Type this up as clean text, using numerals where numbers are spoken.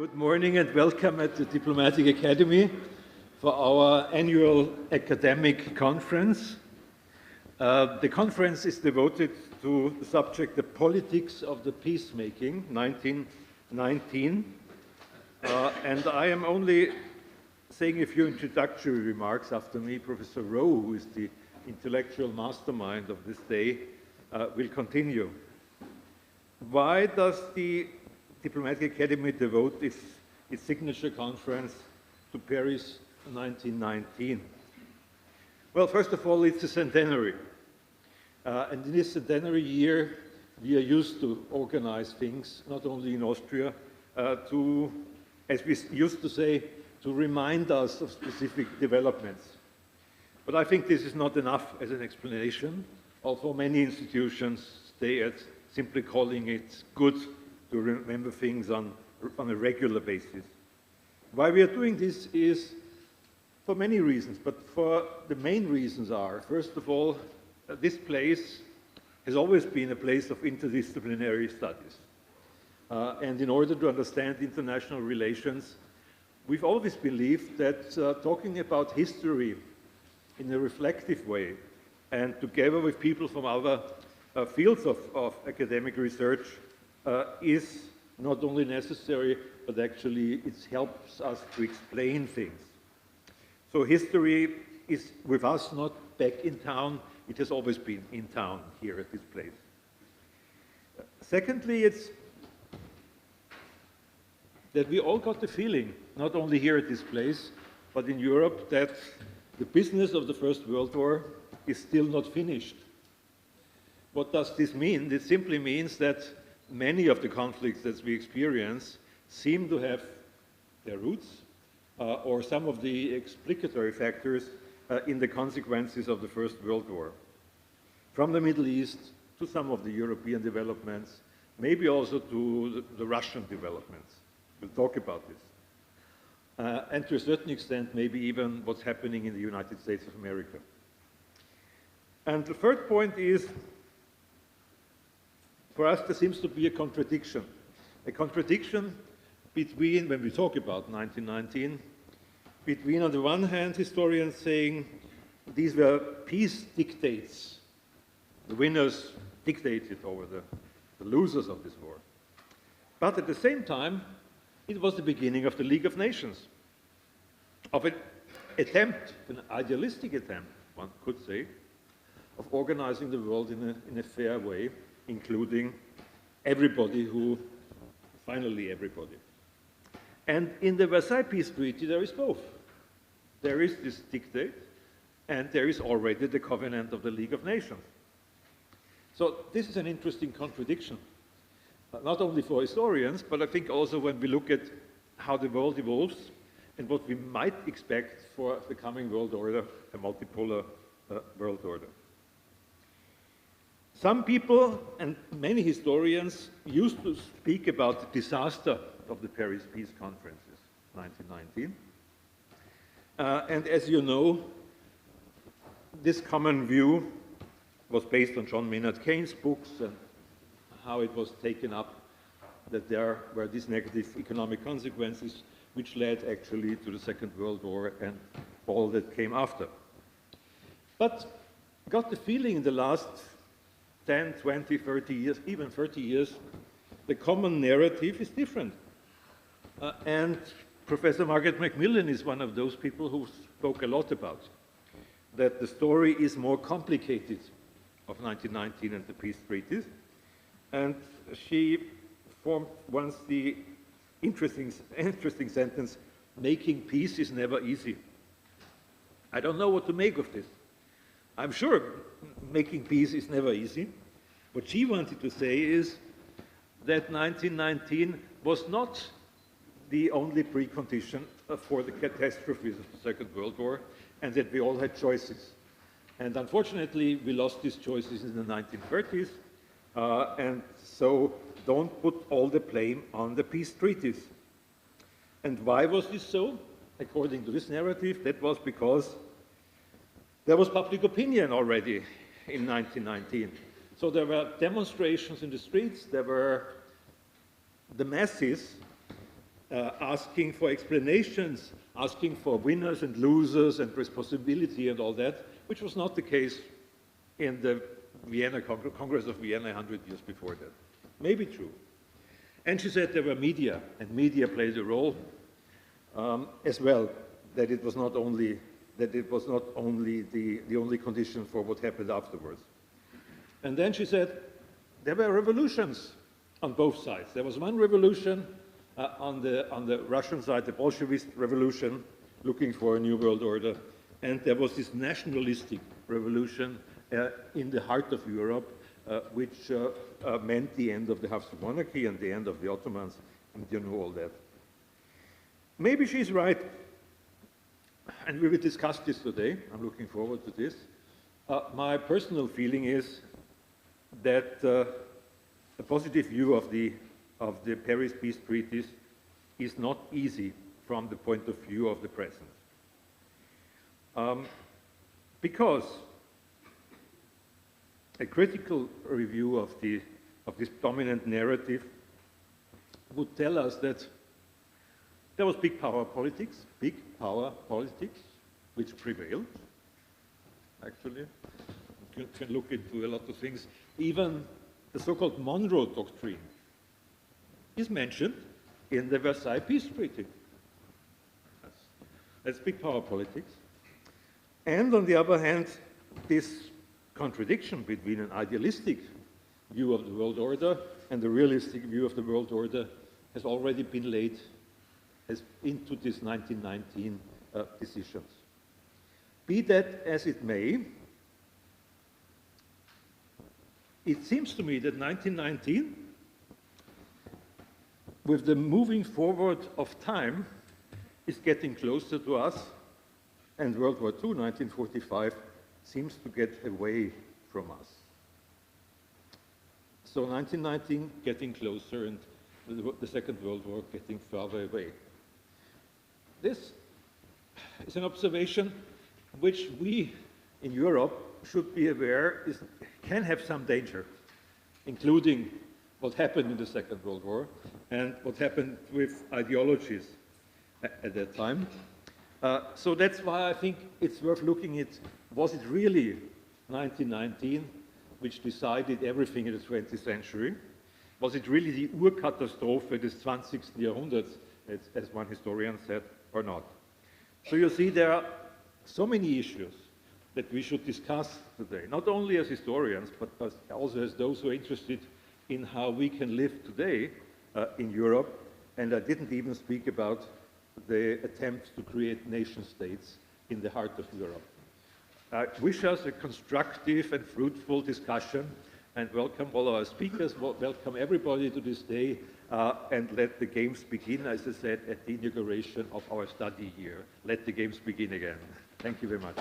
Good morning and welcome at the Diplomatic Academy for our annual academic conference. The conference is devoted to the subject, the politics of the peacemaking, 1919. And I am only saying a few introductory remarks after me. Professor Rowe, who is the intellectual mastermind of this day, will continue. Why does the Diplomatic Academy devote its signature conference to Paris 1919? Well, first of all, it's a centenary. And in this centenary year, we are used to organize things, not only in Austria, to, as we used to say, to remind us of specific developments. But I think this is not enough as an explanation. Although many institutions stay at simply calling it good to remember things on a regular basis. Why we are doing this is for many reasons, but for the main reasons are, first of all, this place has always been a place of interdisciplinary studies. And in order to understand international relations, we've always believed that talking about history in a reflective way and together with people from other fields of academic research is not only necessary, but actually it helps us to explain things. So history is with us not back in town, it has always been in town here at this place. Secondly, it's that we all got the feeling, not only here at this place, but in Europe, that the business of the First World War is still not finished. What does this mean? This simply means that many of the conflicts that we experience seem to have their roots or some of the explicatory factors in the consequences of the First World War. From the Middle East to some of the European developments, maybe also to the Russian developments. We'll talk about this. And to a certain extent, maybe even what's happening in the United States of America. And the third point is, for us, there seems to be a contradiction between, when we talk about 1919, between, on the one hand, historians saying these were peace dictates. The winners dictated over the losers of this war. But at the same time, it was the beginning of the League of Nations, of an attempt, an idealistic attempt, one could say, of organizing the world in a fair way, including everybody finally everybody. And in the Versailles Peace Treaty, there is both. There is this dictate, and there is already the covenant of the League of Nations. So this is an interesting contradiction, not only for historians, but I think also when we look at how the world evolves and what we might expect for the coming world order, a multipolar world order. Some people and many historians used to speak about the disaster of the Paris Peace Conferences, 1919. And as you know, this common view was based on John Maynard Keynes' books and how it was taken up that there were these negative economic consequences which led actually to the Second World War and all that came after. But I got the feeling in the last 10, 20, 30 years, even 30 years, the common narrative is different. And Professor Margaret Macmillan is one of those people who spoke a lot about that the story is more complicated of 1919 and the peace treaties. And she formed once the interesting sentence, making peace is never easy. I don't know what to make of this. I'm sure making peace is never easy. What she wanted to say is that 1919 was not the only precondition for the catastrophes of the Second World War, and that we all had choices. And unfortunately, we lost these choices in the 1930s, and so don't put all the blame on the peace treaties. And why was this so? According to this narrative, that was because there was public opinion already in 1919. So there were demonstrations in the streets, there were the masses asking for explanations, asking for winners and losers and responsibility and all that, which was not the case in the Vienna Congress of Vienna 100 years before that. Maybe true. And she said there were media, and media played a role as well, that it was not only the only condition for what happened afterwards. And then she said there were revolutions on both sides. There was one revolution on the Russian side, the Bolshevist revolution, looking for a new world order, and there was this nationalistic revolution in the heart of Europe, which meant the end of the Habsburg monarchy and the end of the Ottomans, and you know all that. Maybe she's right, and we will discuss this today. I'm looking forward to this. My personal feeling is that a positive view of the Paris peace treaties is not easy from the point of view of the present. Because a critical review of this dominant narrative would tell us that there was big power politics, which prevailed, actually. You can look into a lot of things. Even the so-called Monroe Doctrine is mentioned in the Versailles Peace Treaty. That's big power politics. And on the other hand, this contradiction between an idealistic view of the world order and the realistic view of the world order has already been laid into this 1919 decisions. Be that as it may, it seems to me that 1919, with the moving forward of time, is getting closer to us, and World War II, 1945, seems to get away from us. So 1919 getting closer, and the Second World War getting further away. This is an observation which we in Europe should be aware can have some danger, including what happened in the Second World War and what happened with ideologies at that time. So that's why I think it's worth looking at, was it really 1919 which decided everything in the 20th century? Was it really the Urkatastrophe des 20. Jahrhunderts, as one historian said, or not? So you see, there are so many issues that we should discuss today, not only as historians, but also as those who are interested in how we can live today in Europe. And I didn't even speak about the attempt to create nation states in the heart of Europe. I wish us a constructive and fruitful discussion, and welcome all our speakers, welcome everybody to this day, and let the games begin, as I said, at the inauguration of our study year. Let the games begin again. Thank you very much.